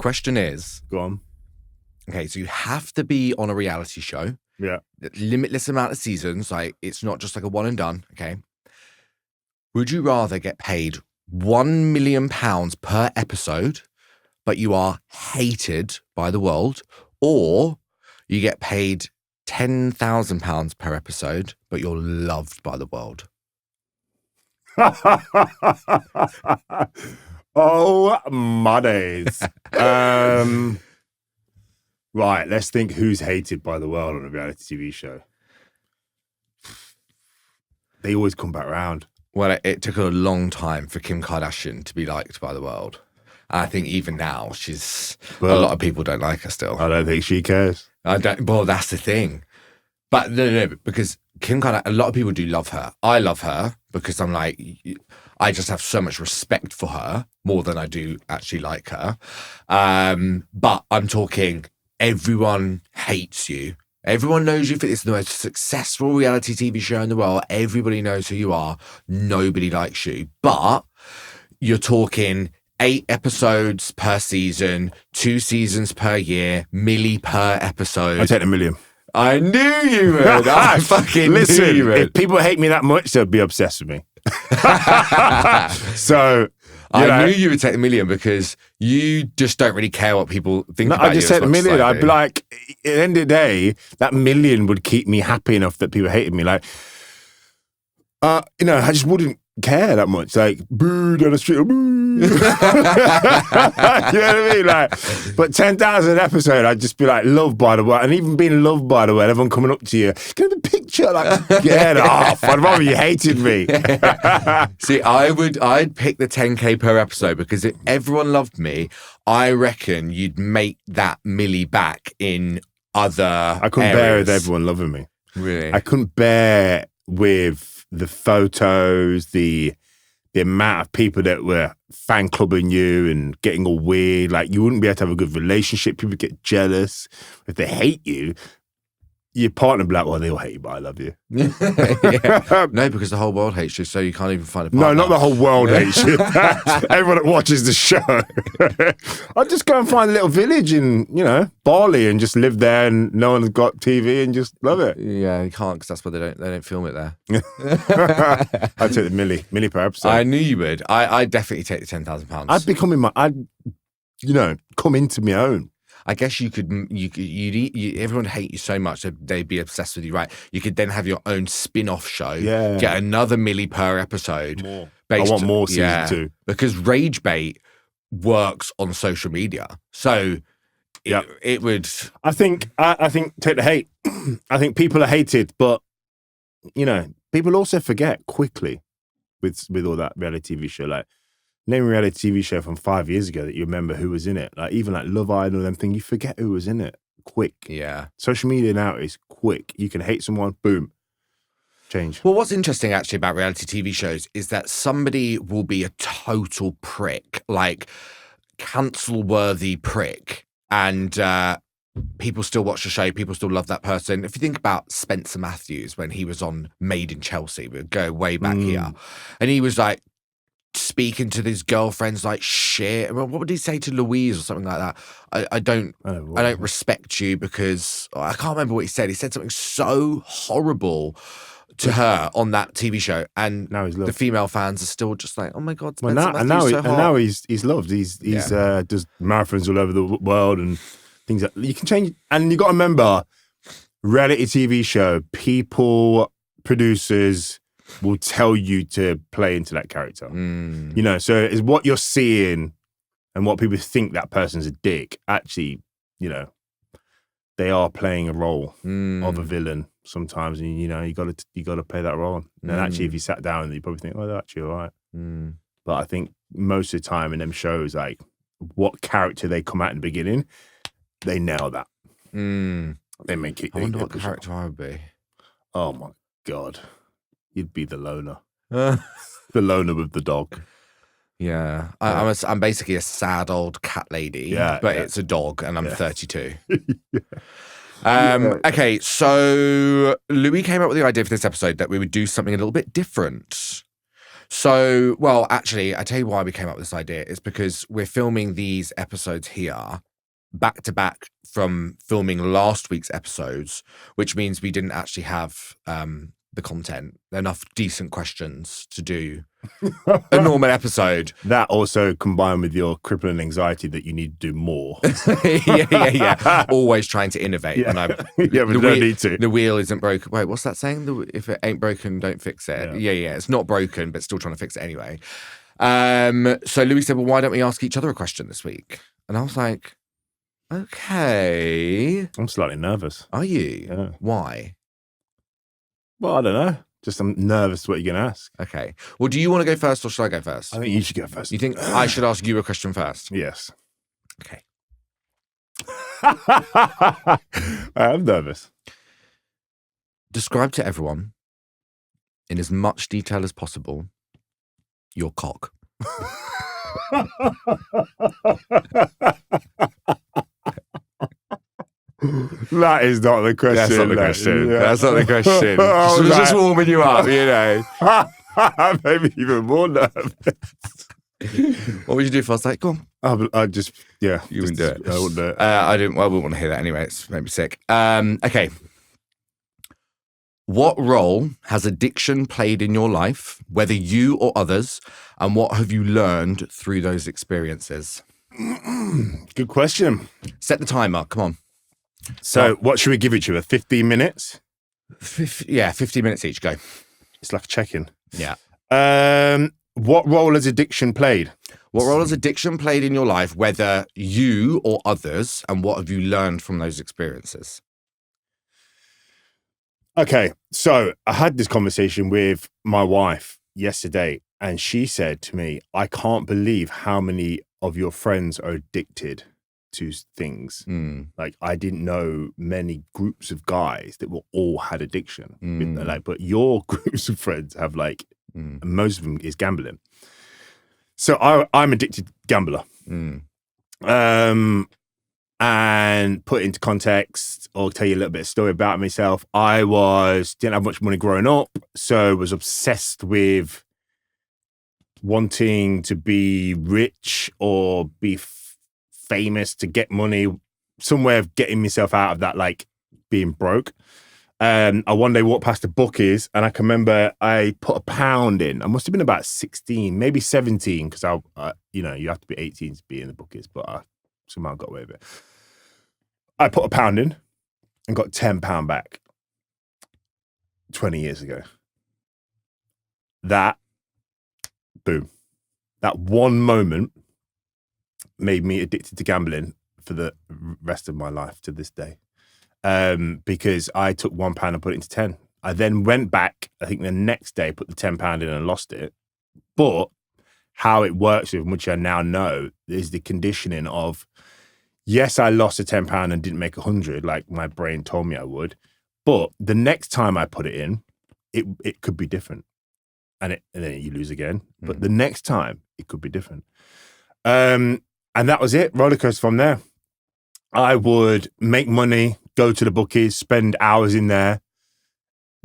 question is... Go on. Okay, so you have to be on a reality show. Yeah. Limitless amount of seasons. Like, it's not just like a one and done, okay? Would you rather get paid £1 million per episode, but you are hated by the world, or you get paid £10,000 per episode, but you're loved by the world? Oh, my days. Right, let's think who's hated by the world on a reality TV show. They always come back round. Well, it took a long time for Kim Kardashian to be liked by the world. And I think even now, a lot of people don't like her still. I don't think she cares. Well, that's the thing. But no, because Kim Kardashian, a lot of people do love her. I love her because I'm like, I just have so much respect for her, more than I do actually like her. But I'm talking, everyone hates you. Everyone knows you for it's the most successful reality TV show in the world. Everybody knows who you are. Nobody likes you. But you're talking 8 episodes per season, 2 seasons per year, milli per episode. I'll take the $1 million. I knew you would. I fucking Listen, knew you would. If people hate me that much, they'll be obsessed with me. So... I knew you would take the $1 million because you just don't really care what people think about you. I just take the $1 million. I'd be like, at the end of the day, that $1 million would keep me happy enough that people hated me. Like, I just wouldn't care that much. Like, boo down the street, boo. You know what I mean? Like, but 10,000 episode, I'd just be like loved by the world, and even being loved by the world, everyone coming up to you, get a picture, like, get off. I'd rather you hated me. See, I'd pick the 10K per episode because if everyone loved me, I reckon you'd make that milli back in other I couldn't areas. bear with everyone loving me. Really? I couldn't bear with the photos, the amount of people that were fan clubbing you and getting all weird. Like, you wouldn't be able to have a good relationship. People get jealous. If they hate you, your partner will be like, well, they all hate you, but I love you. Yeah. No, because the whole world hates you, so you can't even find a partner. No, not the whole world hates you. Everyone that watches the show. I'd just go and find a little village in, Bali and just live there, and no one's got TV and just love it. Yeah, you can't, because that's why they don't film it there. I'd take the milli per episode. I knew you would. I'd definitely take the £10,000. I'd come into my own. I guess everyone would hate you so much that they'd be obsessed with you, right? You could then have your own spin-off show, get another milli per episode. More. I want more season 2. Because rage bait works on social media. So it would... I think take the hate. I think people are hated, but, people also forget quickly with all that reality TV show. Like, name a reality TV show from 5 years ago that you remember who was in it. Like, even like Love Island and them things, you forget who was in it quick. Yeah. Social media now is quick. You can hate someone, boom, change. Well, what's interesting actually about reality TV shows is that somebody will be a total prick, like cancel-worthy prick, and people still watch the show, people still love that person. If you think about Spencer Matthews when he was on Made in Chelsea, we'll go way back here, and he was like, speaking to his girlfriends like shit. What would he say to Louise or something like that? I don't respect you because I can't remember what he said. He said something so horrible to her on that TV show, and now he's loved. The female fans are still just like, oh my god, and now he's loved. He's does marathons all over the world and things like you can change. And you got to remember, reality TV show people, producers will tell you to play into that character. So it's what you're seeing and what people think that person's a dick. Actually, they are playing a role of a villain sometimes, and you got to play that role. And actually, if you sat down, you probably think, oh, they're actually all right. But I think most of the time in them shows, like what character they come out in the beginning, they nail that. They make it. I wonder what character I would be. Oh my god. You'd be the loner. The loner with the dog. Yeah. I'm basically a sad old cat lady, but it's a dog and I'm 32. Okay, so Louis came up with the idea for this episode that we would do something a little bit different. So, well, actually, I tell you why we came up with this idea. It's because we're filming these episodes here back to back from filming last week's episodes, which means we didn't actually have the content, enough decent questions to do a normal episode. That also combined with your crippling anxiety that you need to do more. yeah. Always trying to innovate. Yeah, And but you don't need to. The wheel isn't broken. Wait, what's that saying? If it ain't broken, don't fix it. Yeah. It's not broken, but still trying to fix it anyway. So Louis said, well, why don't we ask each other a question this week? And I was like, okay. I'm slightly nervous. Are you? Yeah. Why? Well, I don't know. Just I'm nervous what you're going to ask. Okay. Well, do you want to go first or should I go first? I think you should go first. You think I should ask you a question first? Yes. Okay. I'm nervous. Describe to everyone, in as much detail as possible, your cock. That is not the question. That's not the question. Yeah. That's not the question. I was just warming you up, you know. Maybe even more nervous. What would you do if I was like, go on? I just, yeah. You wouldn't do it. I wouldn't do it. I wouldn't want to hear that anyway. It's made me sick. Okay. What role has addiction played in your life, whether you or others, and what have you learned through those experiences? Good question. Set the timer. Come on. So what should we give each other? 15 minutes? 15 minutes each. Go. It's like a check-in. Yeah. What role has addiction played? What role has addiction played in your life, whether you or others, and what have you learned from those experiences? Okay, so I had this conversation with my wife yesterday, and she said to me, I can't believe how many of your friends are addicted to things. Like, I didn't know many groups of guys that were all had addiction. But your groups of friends have most of them is gambling. So I'm addicted gambler. And put into context, or tell you a little bit of story about myself. I didn't have much money growing up, so was obsessed with wanting to be rich or be famous to get money, some way of getting myself out of that, like being broke. I one day walked past the bookies, and I can remember I put £1 in. I must have been about 16, maybe 17, because you have to be 18 to be in the bookies, but I somehow got away with it. I put £1 in and got £10 back 20 years ago. Boom. That one moment made me addicted to gambling for the rest of my life to this day. Because I took £1 and put it into 10. I then went back, I think the next day, put the £10 in and lost it. But how it works with, which I now know, is the conditioning of, yes, I lost the £10 and didn't make 100 like my brain told me I would. But the next time I put it in, it could be different. And then you lose again. But the next time, it could be different. And that was it, roller coaster from there. I would make money, go to the bookies, spend hours in there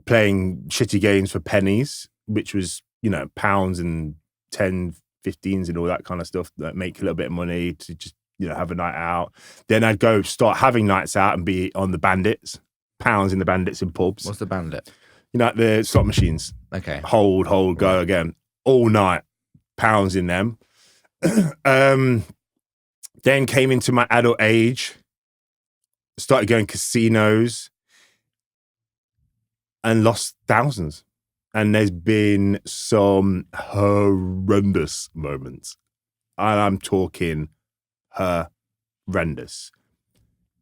playing shitty games for pennies, which was, pounds and 10, 15s and all that kind of stuff, that make a little bit of money to just, have a night out. Then I'd go start having nights out and be on the bandits, pounds in the bandits in pubs. What's the bandit? The slot machines. Okay. Hold, go again. All night, pounds in them. Then came into my adult age, started going casinos and lost thousands. And there's been some horrendous moments. And I'm talking horrendous.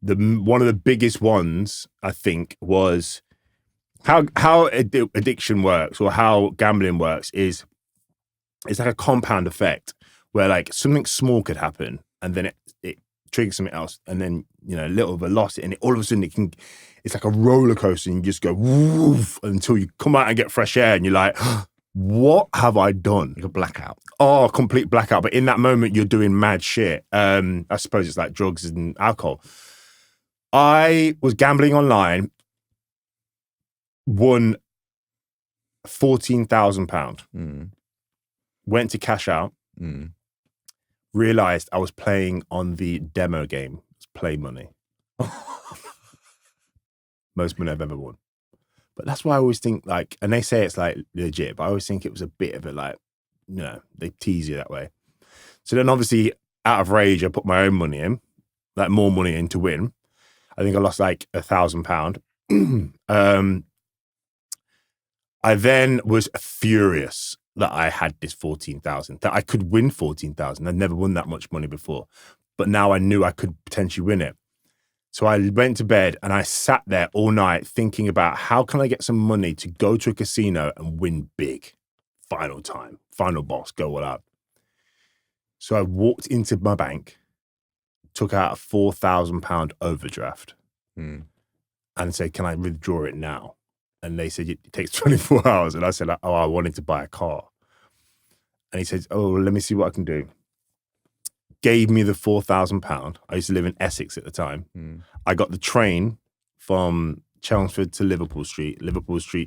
One of the biggest ones, I think, was how addiction works, or how gambling works, is it's like a compound effect where like something small could happen and then it triggers something else, and then a little velocity, and all of a sudden it's like a roller coaster, and you just go woof until you come out and get fresh air, and you're like, what have I done? Like a blackout. Oh, complete blackout. But in that moment, you're doing mad shit. I suppose it's like drugs and alcohol. I was gambling online, won £14,000. went to cash out, realized I was playing on the demo game. It's Play Money. Most money I've ever won. But that's why I always think like, and they say it's like legit, but I always think it was a bit of it like, they tease you that way. So then obviously out of rage, I put my own money in, like more money in to win. I think I lost like £1,000. I then was furious that I had this 14,000, that I could win 14,000. I'd never won that much money before, but now I knew I could potentially win it. So I went to bed and I sat there all night thinking about how can I get some money to go to a casino and win big. Final time, final boss, go all out. So I walked into my bank, took out a £4,000 overdraft and said, can I withdraw it now? And they said, it takes 24 hours. And I said, oh, I wanted to buy a car. And he said, oh, let me see what I can do. Gave me the £4,000. I used to live in Essex at the time. I got the train from Chelmsford to Liverpool Street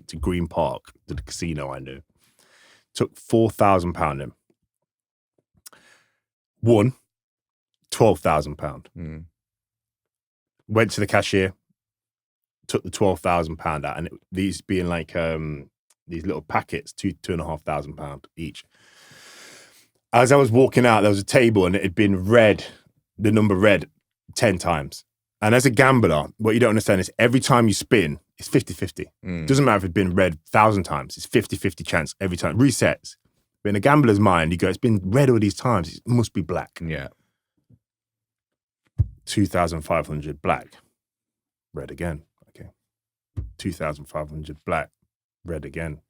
to Green Park, to the casino I knew. Took £4,000 in. Won £12,000. Went to the cashier, took the £12,000 out, and these being like these little packets, £2,500 each. As I was walking out, there was a table and it had been read, the number read 10 times. And as a gambler, what you don't understand is every time you spin, it's 50-50. Doesn't matter if it's been read 1,000 times, it's 50-50 chance every time. Resets. But in a gambler's mind, you go, it's been read all these times, it must be black. Yeah. 2,500 black. Red again. Okay. 2,500 black. Red again.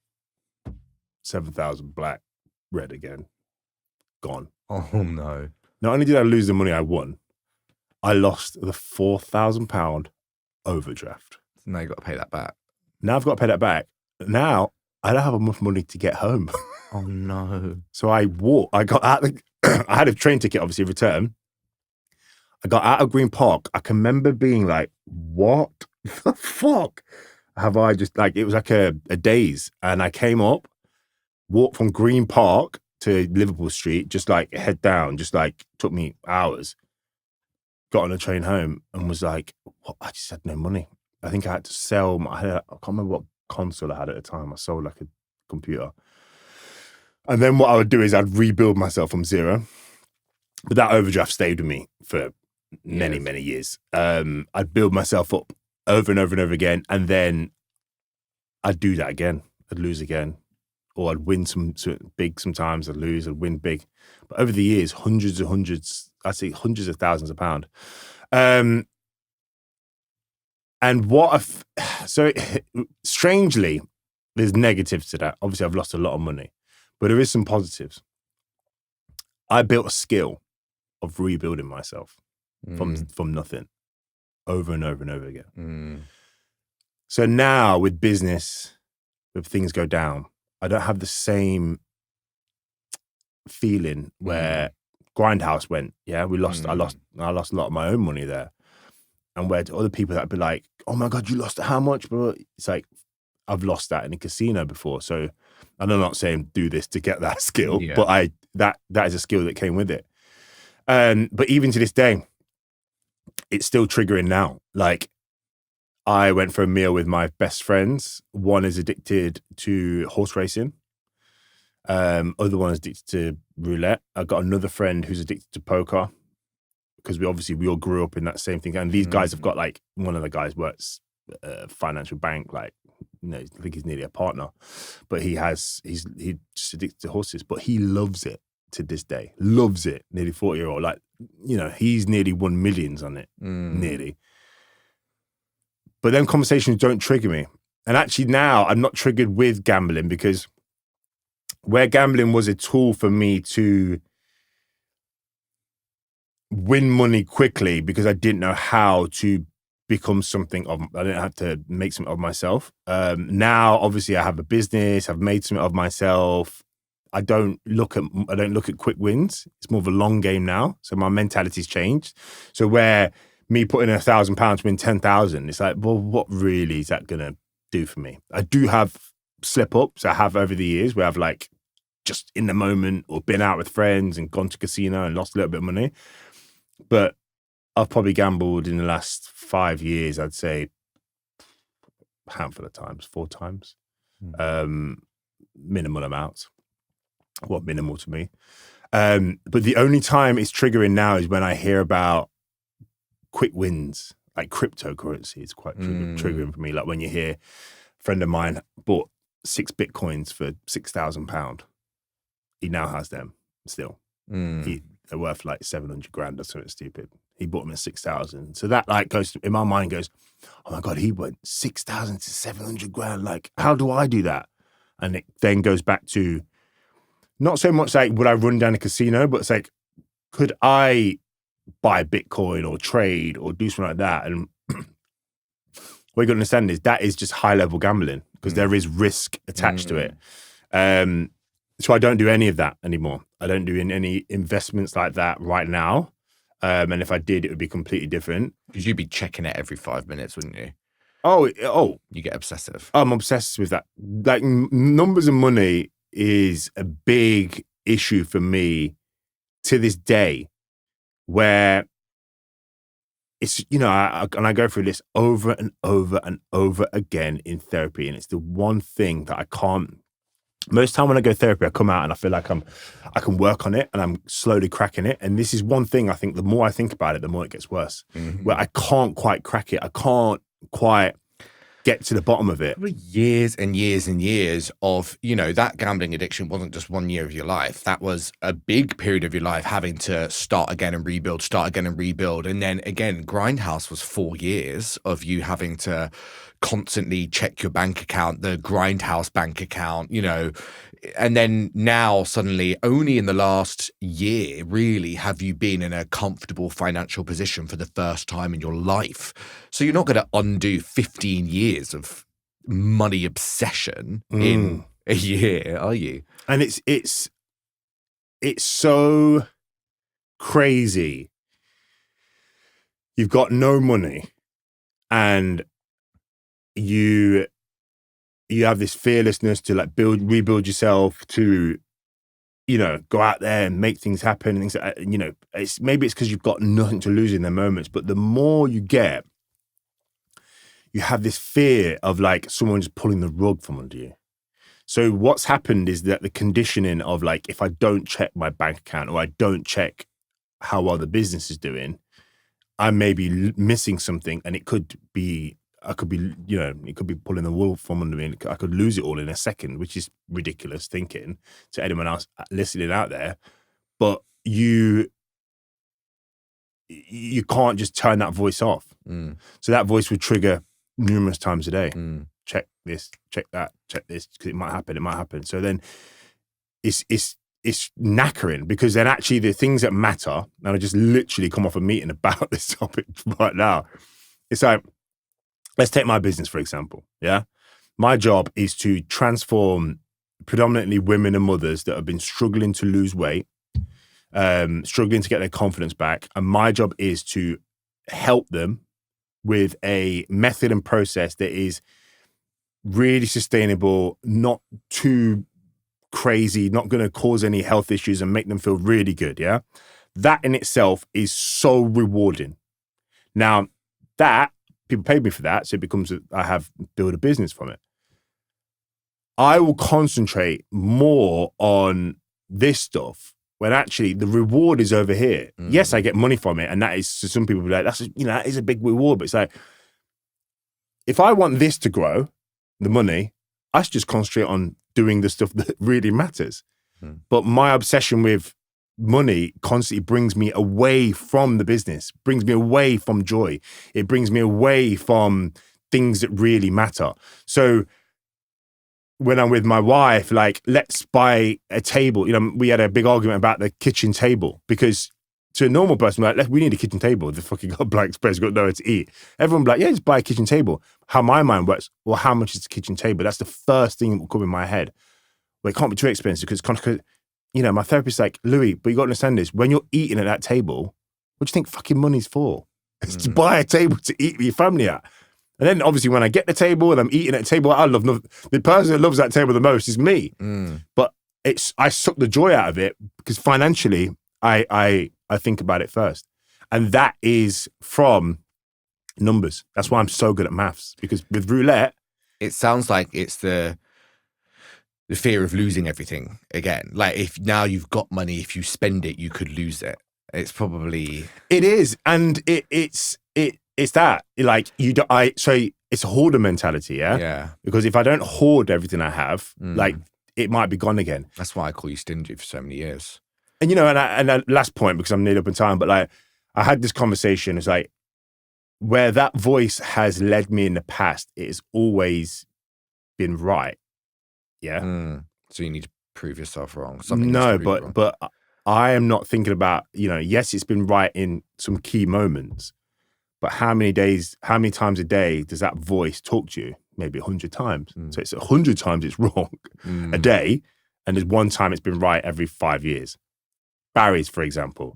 7,000 black. Red again. Gone. Oh no. Not only did I lose the money I won, I lost the £4,000 overdraft. Now you've got to pay that back. Now I've got to pay that back. Now I don't have enough money to get home. Oh no. So I got out I had a train ticket, obviously, return. I got out of Green Park. I can remember being like, what the fuck have I just, like, it was like a daze. And I came up, walked from Green Park to Liverpool Street, just like head down, just like took me hours. Got on a train home and was like, what? I just had no money. I think I had to sell, I can't remember what console I had at the time. I sold like a computer. And then what I would do is I'd rebuild myself from zero. But that overdraft stayed with me for many years. I'd build myself up over and over and over again. And then I'd do that again. I'd lose again. Or I'd win some big sometimes, I'd lose, I'd win big. But over the years, hundreds of thousands of pounds. And strangely, there's negatives to that. Obviously, I've lost a lot of money, but there is some positives. I built a skill of rebuilding myself from nothing over and over and over again. So now with business, if things go down, I don't have the same feeling where Grindhouse went. Yeah, we lost. I lost a lot of my own money there, and where to other people that'd be like, "Oh my god, you lost how much?" But it's like I've lost that in a casino before. So, and I'm not saying do this to get that skill, but that is a skill that came with it. But even to this day, it's still triggering now. Like, I went for a meal with my best friends. One is addicted to horse racing. Other one is addicted to roulette. I've got another friend who's addicted to poker because we all grew up in that same thing. And these guys have got, like, one of the guys works at a financial bank, like, I think he's nearly a partner, but he's just addicted to horses, but he loves it to this day. Loves it. Nearly 40-year-old. Like, he's nearly won millions on it. Nearly. But them conversations don't trigger me. And actually now I'm not triggered with gambling, because where gambling was a tool for me to win money quickly because I didn't know how to become something of, I didn't have to make something of myself. Now, obviously I have a business, I've made something of myself. I don't look at quick wins. It's more of a long game now. So my mentality's changed. So where me putting £1,000 to win 10,000, it's like, well, what really is that gonna do for me? I do have slip ups I have over the years where I've like just in the moment or been out with friends and gone to casino and lost a little bit of money. But I've probably gambled in the last 5 years, I'd say a handful of times, 4 times. Minimal amounts. What minimal to me? But the only time it's triggering now is when I hear about quick wins, like cryptocurrency. It's quite triggering for me. Like when you hear a friend of mine bought 6 Bitcoins for £6,000. He now has them still. They're worth like 700 grand or something stupid. He bought them at 6,000. So that like goes in my mind goes, oh my God, he went 6,000 to 700 grand. Like, how do I do that? And it then goes back to not so much like, would I run down a casino, but it's like, could I buy Bitcoin or trade or do something like that? And what you got to understand is that is just high level gambling because there is risk attached to it. So I don't do any of that anymore. I don't do any investments like that right now. And if I did, it would be completely different. Because you'd be checking it every 5 minutes, wouldn't you? Oh. You get obsessive. I'm obsessed with that. Like numbers and money is a big issue for me to this day where it's, you know, I go through this over and over and over again in therapy. And it's the one thing that I can't. Most time when I go therapy, I come out and I feel like I can work on it and I'm slowly cracking it. And this is one thing I think the more I think about it, the more it gets worse. Where I can't quite crack it. I can't quite get to the bottom of it. Years and years and years of, you know, that gambling addiction wasn't just 1 year of your life. That was a big period of your life having to start again and rebuild. And then again, Grindhouse was 4 years of you having to constantly check your bank account, the Grindhouse bank account, you know, and then now suddenly only in the last year really have you been in a comfortable financial position for the first time in your life. So you're not going to undo 15 years of money obsession in a year, are you? And it's so crazy. You've got no money and you have this fearlessness to like rebuild yourself, to, you know, go out there and make things happen and things like that. You know, maybe it's because you've got nothing to lose in the moments, but the more you get, you have this fear of like someone just pulling the rug from under you. So what's happened is that the conditioning of like, if I don't check my bank account or I don't check how well the business is doing, I may be missing something, and it could be pulling the wool from under me. I could lose it all in a second, which is ridiculous thinking to anyone else listening out there. But you can't just turn that voice off. So that voice would trigger numerous times a day. Check this, check that, check this, because it might happen. So then it's knackering, because then actually the things that matter, and I just literally come off a meeting about this topic right now. It's like, let's take my business, for example, yeah? My job is to transform predominantly women and mothers that have been struggling to lose weight, struggling to get their confidence back. And my job is to help them with a method and process that is really sustainable, not too crazy, not going to cause any health issues and make them feel really good, yeah? That in itself is so rewarding. Now, that people pay me for that, so it becomes I have built a business from it. I will concentrate more on this stuff when actually the reward is over here. Yes, I get money from it, and that is, so some people be like, that is a big reward. But it's like, if I want this to grow, the money, I should just concentrate on doing the stuff that really matters. But my obsession with money constantly brings me away from the business, brings me away from joy. It brings me away from things that really matter. So when I'm with my wife, like, let's buy a table. You know, we had a big argument about the kitchen table, because to a normal person, like, we need a kitchen table. The fucking got blank space, got nowhere to eat. Everyone be like, yeah, just buy a kitchen table. How my mind works, well, how much is the kitchen table? That's the first thing that will come in my head. Well, it can't be too expensive, because you know, my therapist's like, Louis, but you got to understand this. When you're eating at that table, what do you think fucking money's for? It's to buy a table to eat with your family at. And then obviously when I get the table and I'm eating at the table, the person that loves that table the most is me. But I suck the joy out of it because financially, I think about it first, and that is from numbers. That's why I'm so good at maths, because with roulette, it sounds like it's the fear of losing everything again. Like, if now you've got money, if you spend it, you could lose it. It's probably it is, and it's that, like, so it's a hoarder mentality, yeah. Because if I don't hoard everything I have, like, it might be gone again. That's why I call you stingy for so many years. And and last point, because I'm nearly up in time, but like, I had this conversation. It's like, where that voice has led me in the past, it has always been right. Yeah. So you need to prove yourself wrong. No, but I am not thinking about, yes, it's been right in some key moments, but how many times a day does that voice talk to you? Maybe 100 times. So it's 100 times it's wrong a day, and there's one time it's been right every 5 years. Barry's, for example.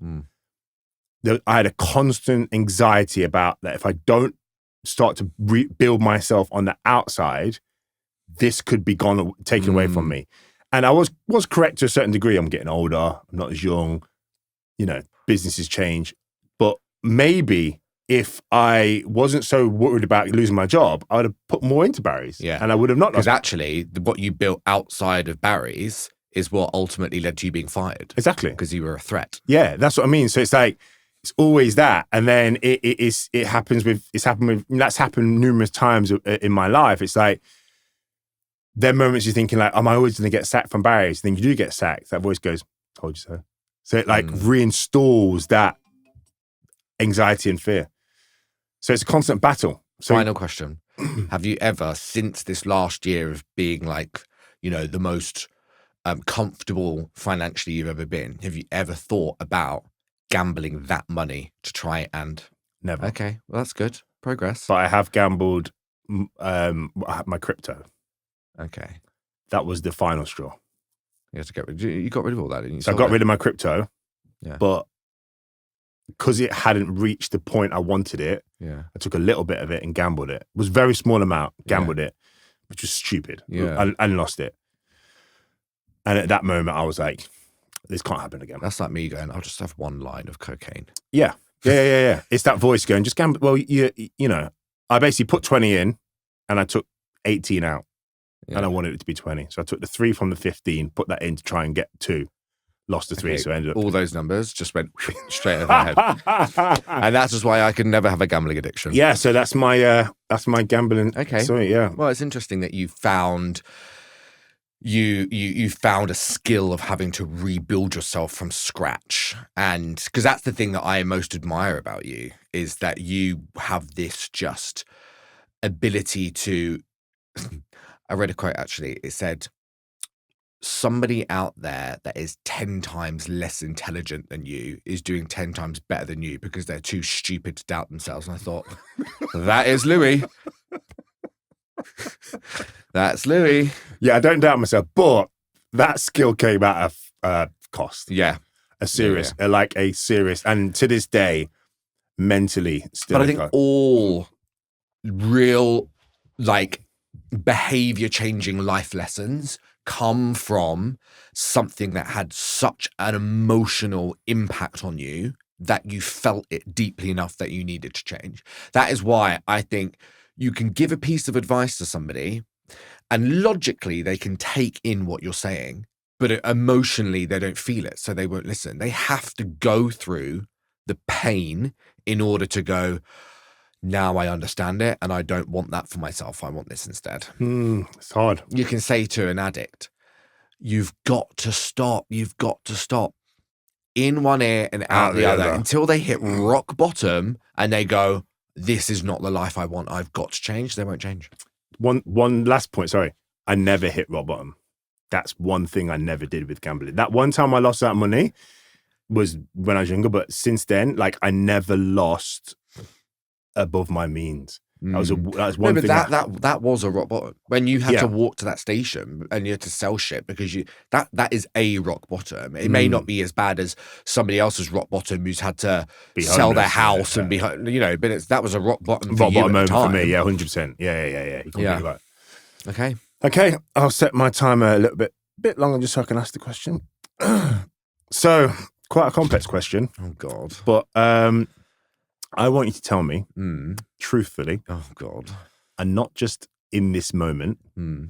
I had a constant anxiety about that. If I don't start to rebuild myself on the outside, this could be taken away from me. And I was correct to a certain degree. I'm getting older. I'm not as young. Businesses change. But maybe if I wasn't so worried about losing my job, I would have put more into Barry's. Yeah. And I would have not. Because actually, what you built outside of Barry's is what ultimately led to you being fired. Exactly. Because you were a threat. Yeah, that's what I mean. So it's like, it's always that. And then that's happened numerous times in my life. It's like, there are moments you're thinking like, am I always going to get sacked from Barry's? Then you do get sacked. That voice goes, told you so. So it like reinstalls that anxiety and fear. So it's a constant battle. So, final question. Have you ever, since this last year of being like, the most comfortable financially you've ever been, have you ever thought about gambling that money to try and... Never. Okay, well, that's good. Progress. But I have gambled my crypto. Okay. That was the final straw. You got rid of all that, didn't you? So I got rid of my crypto, yeah. But because it hadn't reached the point I wanted it, I took a little bit of it and gambled it. It was a very small amount, gambled it, which was stupid. Yeah. And lost it. And at that moment, I was like, this can't happen again. That's like me going, I'll just have one line of cocaine. Yeah. It's that voice going, just gamble. Well, I basically put 20 in and I took 18 out. Yeah. And I wanted it to be 20. So I took the 3 from the 15, put that in to try and get 2. Lost the 3, so I ended up... All those numbers just went straight over my head. And that's just why I could never have a gambling addiction. Yeah, so that's my gambling... Okay. Sorry, yeah. Well, it's interesting that you found... You found a skill of having to rebuild yourself from scratch. And because that's the thing that I most admire about you, is that you have this just ability to... I read a quote, actually. It said, somebody out there that is 10 times less intelligent than you is doing 10 times better than you because they're too stupid to doubt themselves. And I thought, that is Louis. That's Louis. Yeah, I don't doubt myself, but that skill came out of cost. Yeah. A serious, and to this day, mentally still. But I think all real, behavior changing life lessons come from something that had such an emotional impact on you that you felt it deeply enough that you needed to change. That is why I think you can give a piece of advice to somebody and logically they can take in what you're saying, but emotionally they don't feel it, so they won't listen. They have to go through the pain in order to go, now I understand it and I don't want that for myself. I want this instead. It's hard. You can say to an addict, you've got to stop. You've got to stop. In one ear and out the other until they hit rock bottom and they go, this is not the life I want. I've got to change. They won't change. One last point. Sorry. I never hit rock bottom. That's one thing I never did with gambling. That one time I lost that money was when I was younger, but since then, I never lost above my means. That was one thing. That was a rock bottom when you had to walk to that station and you had to sell shit because that is a rock bottom. It may not be as bad as somebody else's rock bottom who's had to sell their house and be, but that was a rock bottom. For you at the time. For me, 100%. Yeah. You can't think about it. Okay. I'll set my timer a little bit bit longer just so I can ask the question. So, quite a complex question. Oh, God. But I want you to tell me, truthfully, oh, God, and not just in this moment, Hmm.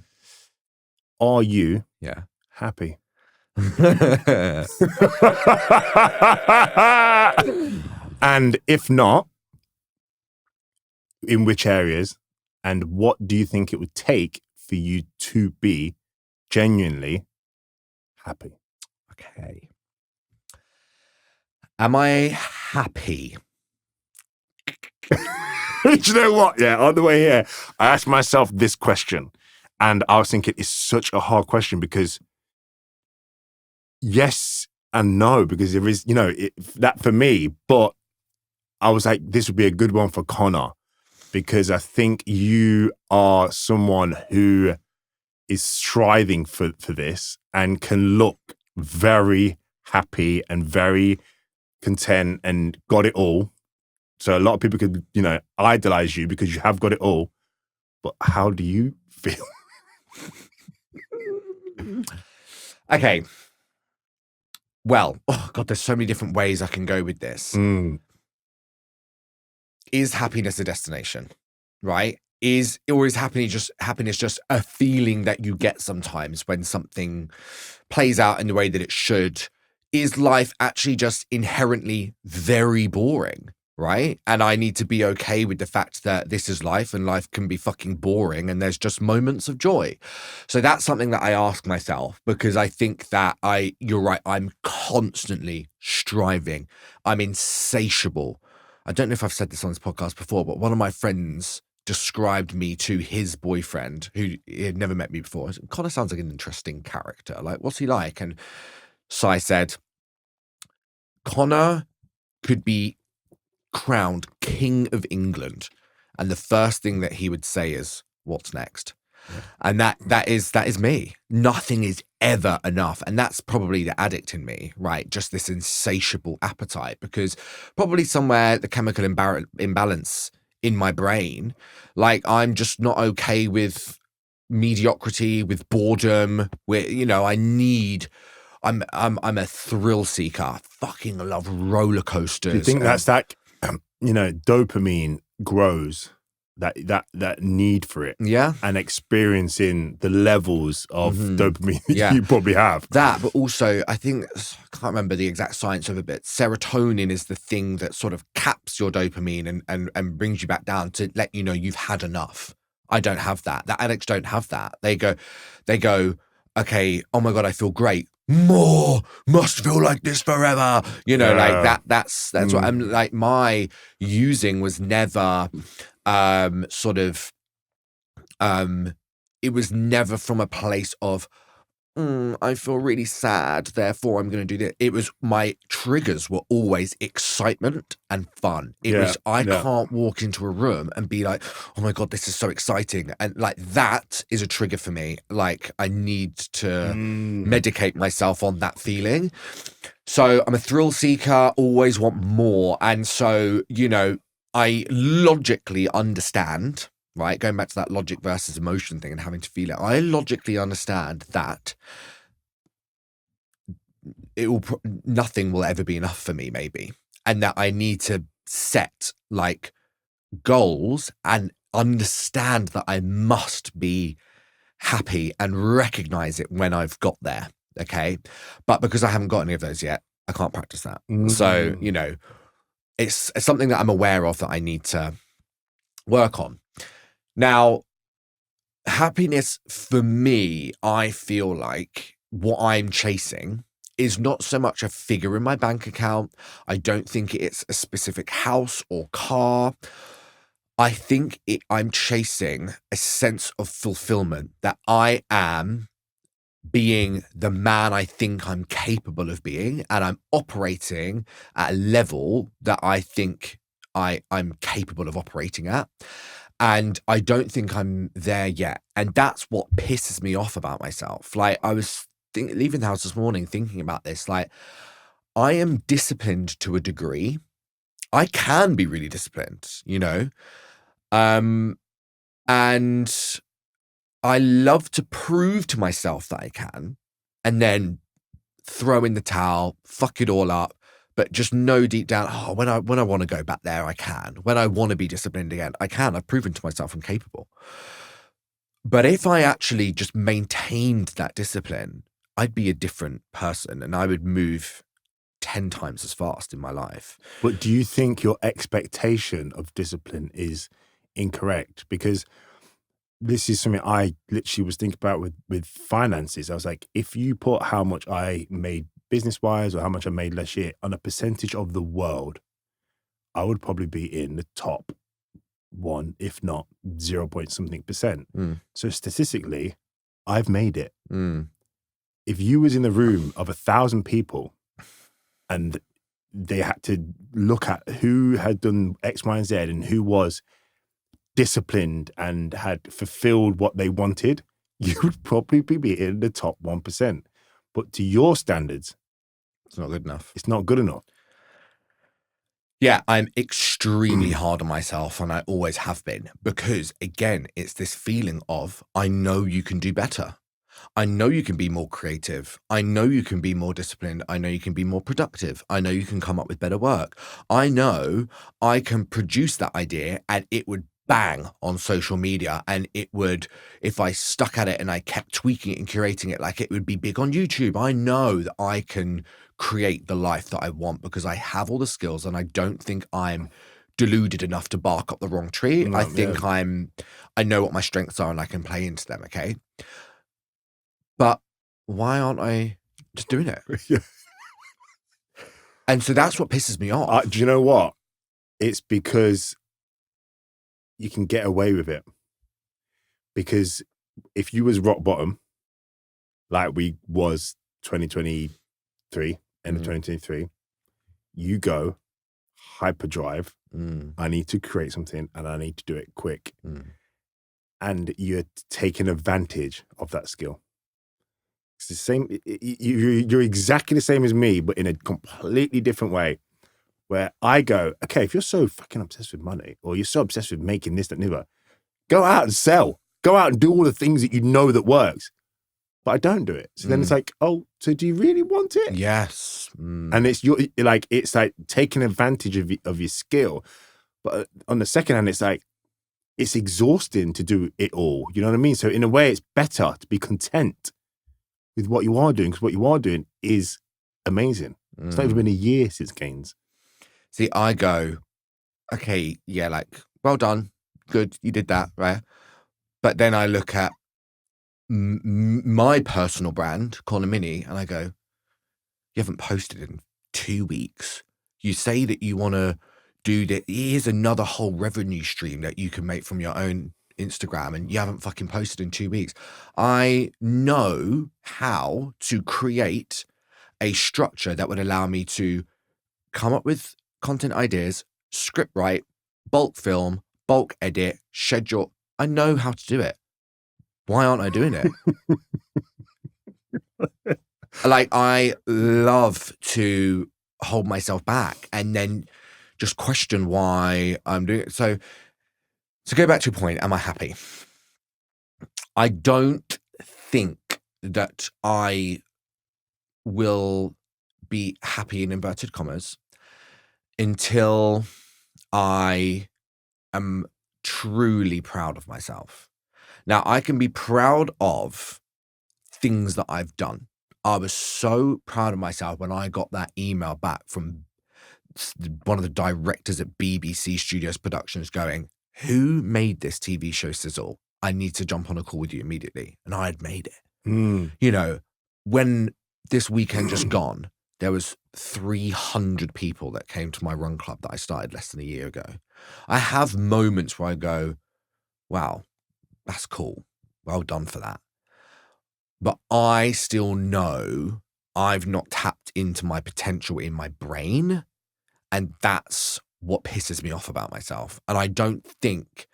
are you Yeah. happy? And if not, in which areas, and what do you think it would take for you to be genuinely happy? Okay. Am I happy? Do you know what? Yeah, on the way here, I asked myself this question, and I was thinking it's such a hard question because yes and no, because there is, that for me, but I was like, this would be a good one for Connor because I think you are someone who is striving for this and can look very happy and very content and got it all. So a lot of people could, idolize you because you have got it all. But how do you feel? Okay. Well, oh God, there's so many different ways I can go with this. Is happiness a destination, right? Is happiness just a feeling that you get sometimes when something plays out in the way that it should? Is life actually just inherently very boring, right? And I need to be okay with the fact that this is life and life can be fucking boring and there's just moments of joy. So that's something that I ask myself because I think that you're right, I'm constantly striving. I'm insatiable. I don't know if I've said this on this podcast before, but one of my friends described me to his boyfriend who had never met me before. It kind of sounds like an interesting character. Like, what's he like? And so I said, Connor could be crowned King of England. And the first thing that he would say is, what's next? Yeah. And that is me. Nothing is ever enough. And that's probably the addict in me, right? Just this insatiable appetite, because probably somewhere the chemical imbalance in my brain, like I'm just not okay with mediocrity, with boredom, where, I'm a thrill seeker. I fucking love roller coasters. Do you think that's that, dopamine grows, that need for it? Yeah. And experiencing the levels of dopamine that you probably have. That, but also I think, I can't remember the exact science of it, but serotonin is the thing that sort of caps your dopamine and brings you back down to let you know you've had enough. I don't have that. The addicts don't have that. They go, okay, oh my God, I feel great. More, must feel like this forever. Like that's what I'm like. My using was never it was never from a place of I feel really sad, therefore I'm going to do this. It was, my triggers were always excitement and fun. It was, I can't walk into a room and be like, oh my God, this is so exciting. And like, that is a trigger for me. Like, I need to medicate myself on that feeling. So I'm a thrill seeker, always want more. And so, I logically understand, right? Going back to that logic versus emotion thing and having to feel it. I logically understand that nothing will ever be enough for me, maybe. And that I need to set like goals and understand that I must be happy and recognize it when I've got there. Okay. But because I haven't got any of those yet, I can't practice that. So, it's something that I'm aware of that I need to work on. Now, happiness for me, I feel like what I'm chasing is not so much a figure in my bank account. I don't think it's a specific house or car. I think I'm chasing a sense of fulfillment, that I am being the man I think I'm capable of being, and I'm operating at a level that I think I'm capable of operating at. And I don't think I'm there yet. And that's what pisses me off about myself. Like, I was leaving the house this morning thinking about this. Like, I am disciplined to a degree. I can be really disciplined, and I love to prove to myself that I can. and then throw in the towel, fuck it all up, but just know deep down, when I want to go back there, I can. When I want to be disciplined again, I can. I've proven to myself I'm capable. But if I actually just maintained that discipline, I'd be a different person and I would move 10 times as fast in my life. But do you think your expectation of discipline is incorrect? Because this is something I literally was thinking about with finances. I was like, if you put how much I made business-wise or how much I made last year on a percentage of the world, I would probably be in the top one, if not 0 point something percent. So statistically, I've made it. If you was in the room of 1,000 people and they had to look at who had done X, Y, and Z and who was disciplined and had fulfilled what they wanted, you would probably be in the top 1%. But to your standards, it's not good enough. It's not good enough. Yeah, I'm extremely hard on myself, and I always have been, because again, it's this feeling of, I know you can do better. I know you can be more creative. I know you can be more disciplined. I know you can be more productive. I know you can come up with better work. I know I can produce that idea and it would bang on social media, and it would, if I stuck at it and I kept tweaking it and curating it, like, it would be big on YouTube. I know that I can create the life that I want because I have all the skills, and I don't think I'm deluded enough to bark up the wrong tree. I think I know what my strengths are and I can play into them. Okay. But why aren't I just doing it? And so that's what pisses me off. Do you know what? It's because you can get away with it. Because if you was rock bottom, like we was 2023, end of 2023, you go hyperdrive. I need to create something and I need to do it quick. And you're taking advantage of that skill. It's the same. You're exactly the same as me, but in a completely different way. Where I go, okay, if you're so fucking obsessed with money, or you're so obsessed with making this, that, and the other, go out and sell. Go out and do all the things that you know that works. But I don't do it. So then it's like, oh, so do you really want it? Yes. And it's like taking advantage of your skill. But on the second hand, it's like, it's exhausting to do it all. You know what I mean? So in a way, it's better to be content with what you are doing, because what you are doing is amazing. It's not even been a year since Gaines. See, I go, okay, yeah, like, well done, good, you did that, right? But then I look at my personal brand, Connor Mini, and I go, you haven't posted in 2 weeks. You say that you want to do that. Here's another whole revenue stream that you can make from your own Instagram, and you haven't fucking posted in 2 weeks. I know how to create a structure that would allow me to come up with content ideas, script write, bulk film, bulk edit, schedule. I know how to do it. Why aren't I doing it? Like, I love to hold myself back and then just question why I'm doing it. So to go back to your point, am I happy? I don't think that I will be happy, in inverted commas, until I am truly proud of myself. Now, I can be proud of things that I've done. I was so proud of myself when I got that email back from one of the directors at BBC Studios Productions going, who made this TV show Sizzle? I need to jump on a call with you immediately. And I had made it. You know, when this weekend just gone, there was 300 people that came to my run club that I started less than a year ago. I have moments where I go, wow, that's cool. Well done for that. But I still know I've not tapped into my potential in my brain. And that's what pisses me off about myself. And I don't think,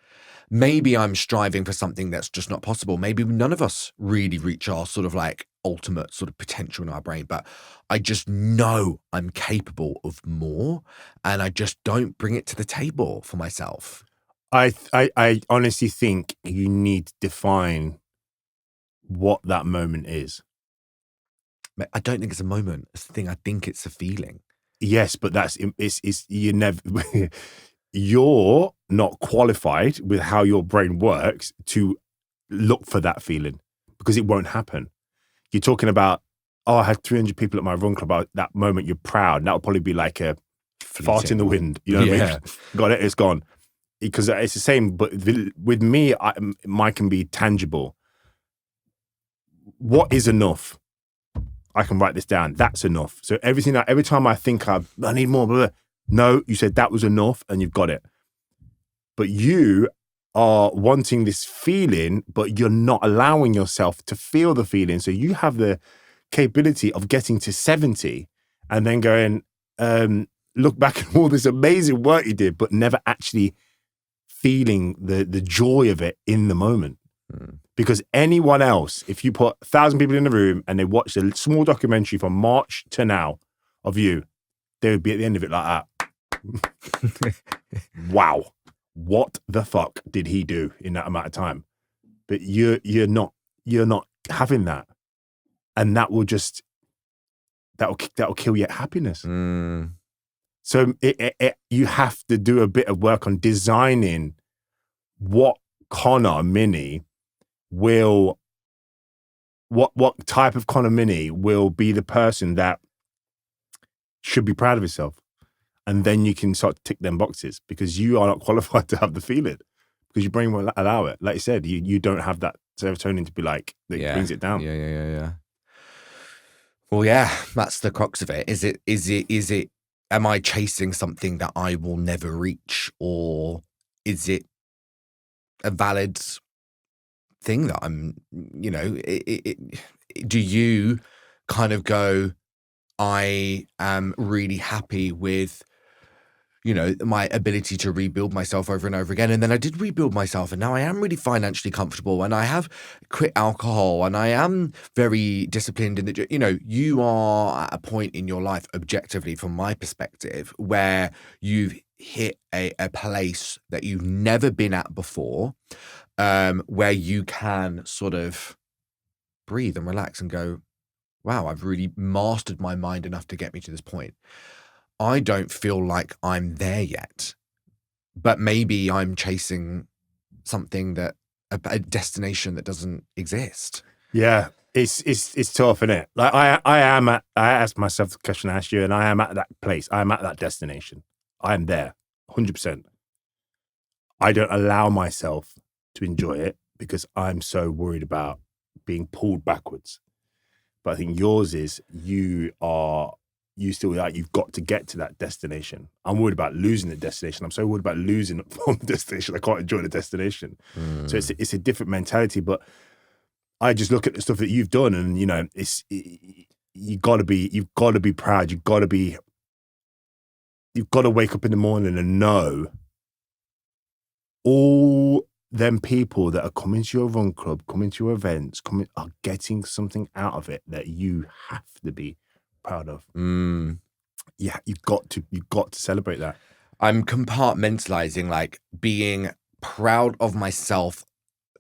maybe I'm striving for something that's just not possible. Maybe none of us really reach our sort of like ultimate sort of potential in our brain, but I just know I'm capable of more, and I just don't bring it to the table for myself. I honestly think you need to define what that moment is. I don't think it's a moment. It's the thing. I think it's a feeling. Yes, but it's you never. You're not qualified with how your brain works to look for that feeling because it won't happen. You're talking about, oh, I had 300 people at my run club. At that moment, you're proud. And that'll probably be like a fart in the wind. You know what I mean? Got it. It's gone. Because it's the same. But with me, mine can be tangible. What is enough? I can write this down. That's enough. So every time I think I need more, blah, blah, no, you said that was enough and you've got it. But you are wanting this feeling, but you're not allowing yourself to feel the feeling. So you have the capability of getting to 70 and then going, look back at all this amazing work you did, but never actually feeling the joy of it in the moment. Because anyone else, if you put 1,000 people in the room and they watched a small documentary from March to now of you, they would be at the end of it like that. Wow. What the fuck did he do in that amount of time? But you're not having that. And that'll kill your happiness. So you have to do a bit of work on designing what Connor Mini what type of Connor Mini will be the person that should be proud of himself. And then you can start to tick them boxes because you are not qualified to have the feeling because your brain won't allow it. Like you said, you don't have that serotonin to be like, that brings it down. Yeah. Well, yeah, that's the crux of it. Is it, am I chasing something that I will never reach, or is it a valid thing that I'm, do you kind of go, I am really happy with, my ability to rebuild myself over and over again. And then I did rebuild myself and now I am really financially comfortable and I have quit alcohol and I am very disciplined in the, you are at a point in your life, objectively, from my perspective, where you've hit a place that you've never been at before, where you can sort of breathe and relax and go, wow, I've really mastered my mind enough to get me to this point. I don't feel like I'm there yet, but maybe I'm chasing something that a destination that doesn't exist. Yeah, it's tough, isn't it? Like I asked myself the question I asked you, and I am at that place. I am at that destination. I am there, 100%. I don't allow myself to enjoy it because I'm so worried about being pulled backwards. But I think yours is you've got to get to that destination. I'm worried about losing the destination. I'm so worried about losing from the destination. I can't enjoy the destination. So it's a different mentality. But I just look at the stuff that you've done, and you've got to be proud. You've got to wake up in the morning and know all them people that are coming to your run club, coming to your events, are getting something out of it that you have to be proud of. Yeah, you've got to celebrate that. I'm compartmentalizing, like being proud of myself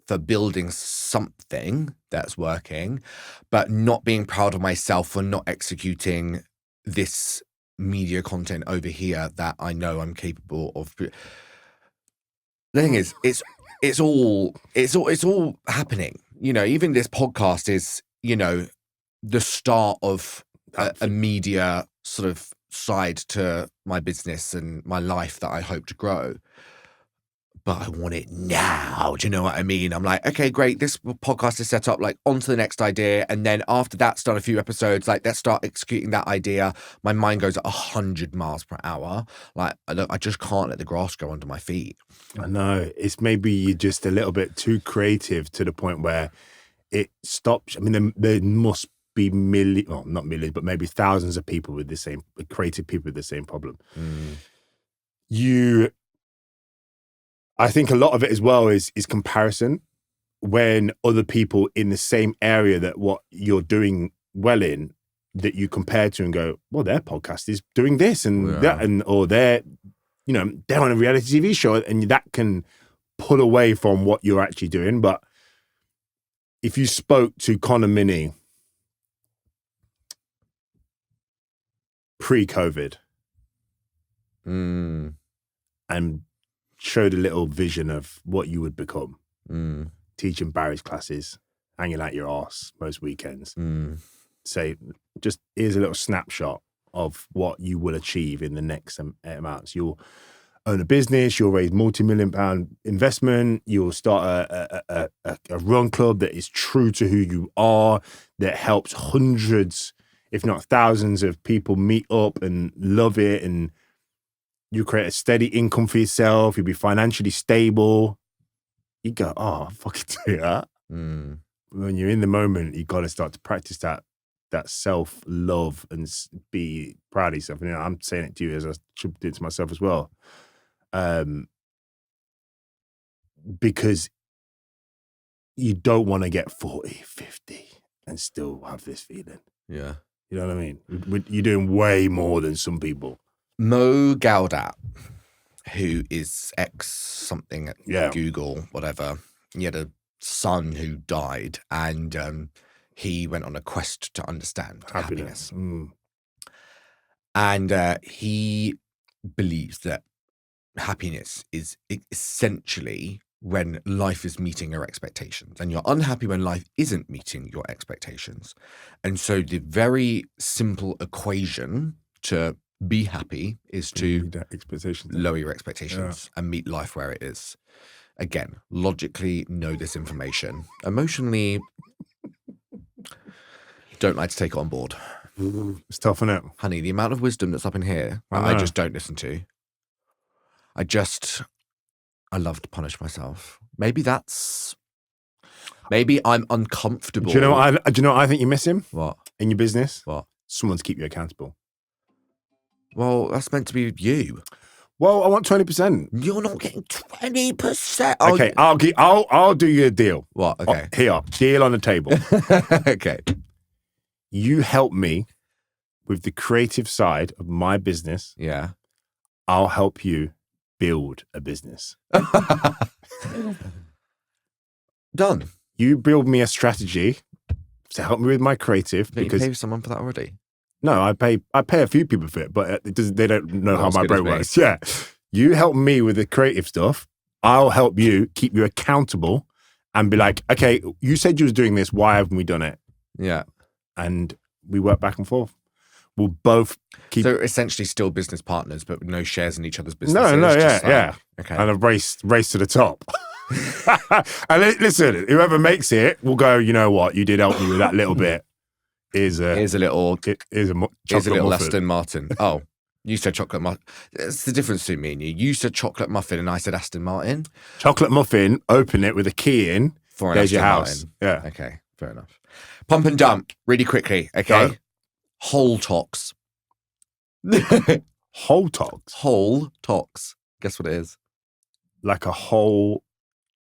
for building something that's working, but not being proud of myself for not executing this media content over here that I know I'm capable of. The thing is, it's all happening. Even this podcast is, the start of a media sort of side to my business and my life that I hope to grow. But I want it now. Do you know what I mean? I'm like, okay, great. This podcast is set up, like, on to the next idea. And then after that's done a few episodes, like, let's start executing that idea. My mind goes at 100 miles per hour. Like, I just can't let the grass grow under my feet. I know. It's maybe you're just a little bit too creative to the point where it stops. I mean, there must be not millions, but maybe thousands of people with the same, creative people with the same problem. I think a lot of it as well is comparison. When other people in the same area that what you're doing well in, that you compare to and go, well, their podcast is doing this and that, or they're on a reality TV show, and that can pull away from what you're actually doing. But if you spoke to Connor Mini pre-COVID Mm. and showed a little vision of what you would become. Mm. Teaching Barry's classes, hanging out your arse most weekends. Mm. Say, just here's a little snapshot of what you will achieve in the next amounts. You'll own a business, you'll raise multi-million-pound investment, you'll start a run club that is true to who you are, that helps hundreds, if not thousands of people meet up and love it, and you create a steady income for yourself, you'll be financially stable. You go, oh, I fucking do that. Mm. When you're in the moment, you got to start to practice that self-love and be proud of yourself. And I'm saying it to you as I should do it to myself as well. Because you don't want to get 40, 50 and still have this feeling. Yeah. You know what I mean? You're doing way more than some people. Mo Gaudat, who is ex-something at Google, whatever, he had a son who died, and he went on a quest to understand happiness. Mm. And he believes that happiness is essentially when life is meeting your expectations, and you're unhappy when life isn't meeting your expectations. And so the very simple equation to be happy is to lower your expectations and meet life where it is. Again, logically know this information. Emotionally, don't like to take it on board. It's tough, isn't it? Honey, the amount of wisdom that's up in here that I just don't listen to. I love to punish myself. Maybe I'm uncomfortable. Do you know what I think you're missing? What? In your business? What? Someone to keep you accountable. Well, that's meant to be you. Well, I want 20%. You're not getting 20%. Okay, I'll do you a deal. What? Okay. Here, deal on the table. Okay. You help me with the creative side of my business. Yeah. I'll help you build a business. Done. You build me a strategy to help me with my creative. Don't you pay someone for that already? No, I pay a few people for it, but they don't know how my brain works. Yeah. You help me with the creative stuff. I'll help you, keep you accountable, and be like, okay, you said you was doing this. Why haven't we done it? Yeah. And we work back and forth. We'll both keep... So essentially still business partners, but with no shares in each other's businesses. Yeah. Okay. And a race to the top. And listen, whoever makes it will go, you know what, you did help me with that little bit. Here's a little muffin. Aston Martin. Oh, you said chocolate muffin. That's the difference between me and you. You said chocolate muffin and I said Aston Martin. Chocolate muffin, open it with a key in. There's your house. Martin. Yeah. Okay, fair enough. Pump and dump, really quickly, okay? Go. Whole tox. Whole tox? Whole tox. Guess what it is? Like a whole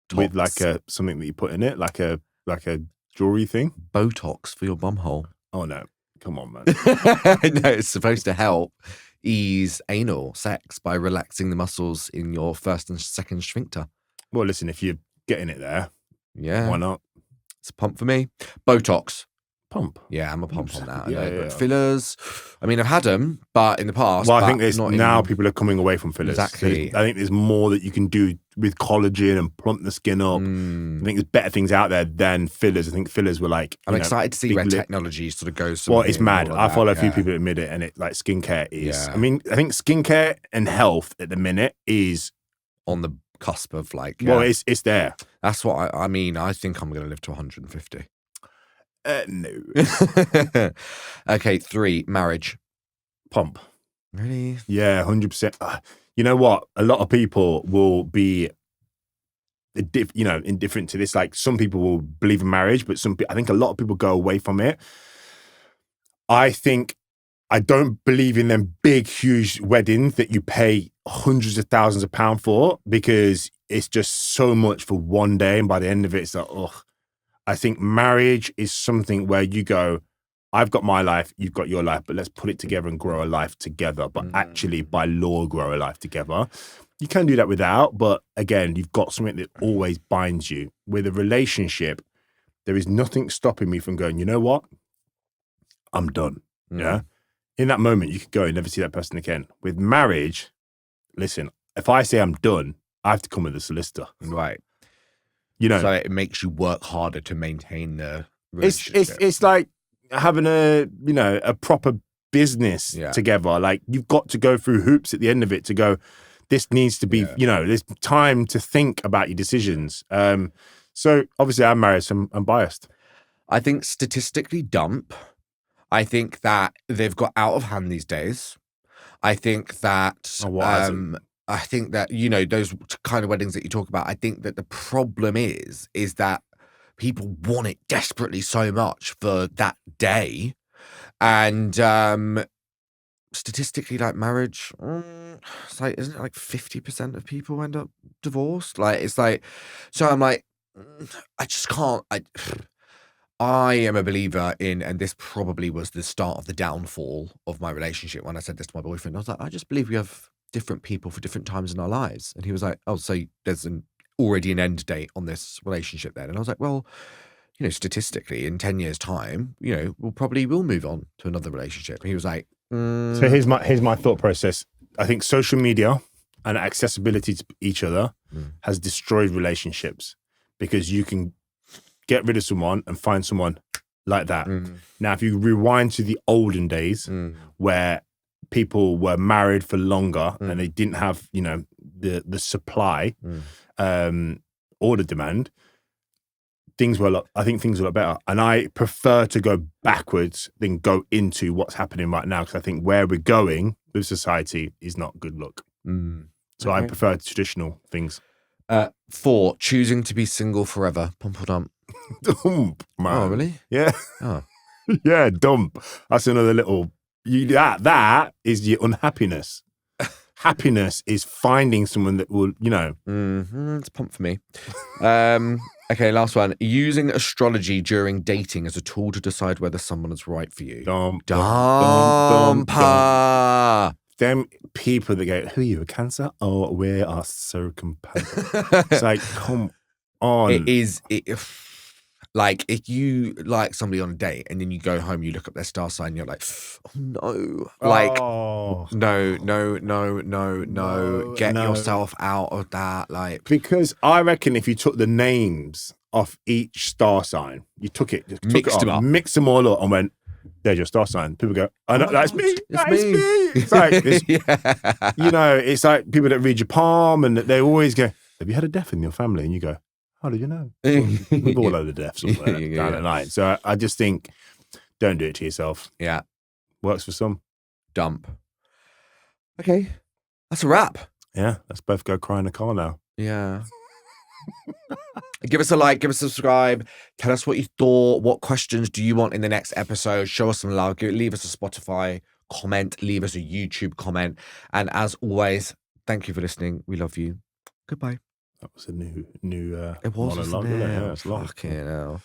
tox. With like something that you put in it, like a jewelry thing? Botox for your bum hole. Oh no, come on, man. No, it's supposed to help ease anal sex by relaxing the muscles in your first and second sphincter. Well, listen, if you're getting it there, yeah, why not? It's a pump for me. Botox. Pump. Yeah, I'm a pump on that. Yeah. But fillers, I mean, I've had them, but in the past. Well, I think people are coming away from fillers. Exactly. I think there's more that you can do with collagen and plump the skin up. I think there's better things out there than fillers. I think fillers were like. I'm excited to see where technology sort of goes. Well, it's mad. I follow a few people that admit it, and it like skincare is. Yeah. I mean, I think skincare and health at the minute is on the cusp of like. Well, it's there. That's what I mean. I think I'm going to live to 150. No. Okay, 3, marriage. Pump. Really? Yeah, 100%. You know what? A lot of people will be, indifferent to this. Like some people will believe in marriage, but I think a lot of people go away from it. I don't believe in them big, huge weddings that you pay hundreds of thousands of pounds for, because it's just so much for one day. And by the end of it, it's like, ugh. I think marriage is something where you go, I've got my life, you've got your life, but let's put it together and grow a life together. But actually, by law, grow a life together. You can do that without, but again, you've got something that always binds you. With a relationship, there is nothing stopping me from going, you know what? I'm done. Yeah. in that moment, you could go and never see that person again. With marriage, listen, if I say I'm done, I have to come with a solicitor. Right. You know, so it makes you work harder to maintain the relationship. it's like having a proper business together. Like, you've got to go through hoops at the end of it to go, this needs to be, there's time to think about your decisions. So obviously I'm married, so I'm biased. I think statistically dump. I think that they've got out of hand these days. I think that I think that, those kind of weddings that you talk about, I think that the problem is that people want it desperately so much for that day. And statistically, like marriage, it's like, isn't it like 50% of people end up divorced? Like, it's like, so I'm like, I just can't, I am a believer in, and this probably was the start of the downfall of my relationship when I said this to my boyfriend. I was like, I just believe we have different people for different times in our lives. And he was like, oh, so there's already an end date on this relationship then? And I was like, well, statistically in 10 years time, we'll probably move on to another relationship. And he was like, So here's my thought process. I think social media and accessibility to each other has destroyed relationships, because you can get rid of someone and find someone like that. Now, if you rewind to the olden days where people were married for longer and they didn't have, the supply or the demand, things were I think things were a lot better. And I prefer to go backwards than go into what's happening right now, because I think where we're going with society is not good look. So I prefer traditional things. 4, choosing to be single forever. Pump or dump? Dump, man. Oh, really? Yeah. Oh. Yeah, dump. That's another little... That is your unhappiness. Happiness is finding someone that will, It's a pump for me. Okay, last one. Using astrology during dating as a tool to decide whether someone is right for you. Dump. Them people that go, who are you, a Cancer? Oh, we are so compatible. It's like, come on. Like, if you like somebody on a date and then you go home, you look up their star sign, you're like, oh no. Like, no. Get yourself out of that. Like, because I reckon if you took the names off each star sign, you took it, mixed them all up and went, there's your star sign. People go, oh, no, that's me. That's me. It's like, it's like people that read your palm and they always go, have you had a death in your family? And you go, how did you know? We've all had a death somewhere down the line. So I just think, don't do it to yourself. Yeah. Works for some. Dump. Okay. That's a wrap. Yeah. Let's both go cry in the car now. Yeah. Give us a like, give us a subscribe. Tell us what you thought. What questions do you want in the next episode? Show us some love. Leave us a Spotify comment. Leave us a YouTube comment. And as always, thank you for listening. We love you. Goodbye. That was a new it was, monologue, wasn't it? Yeah, it's long. Fucking hell.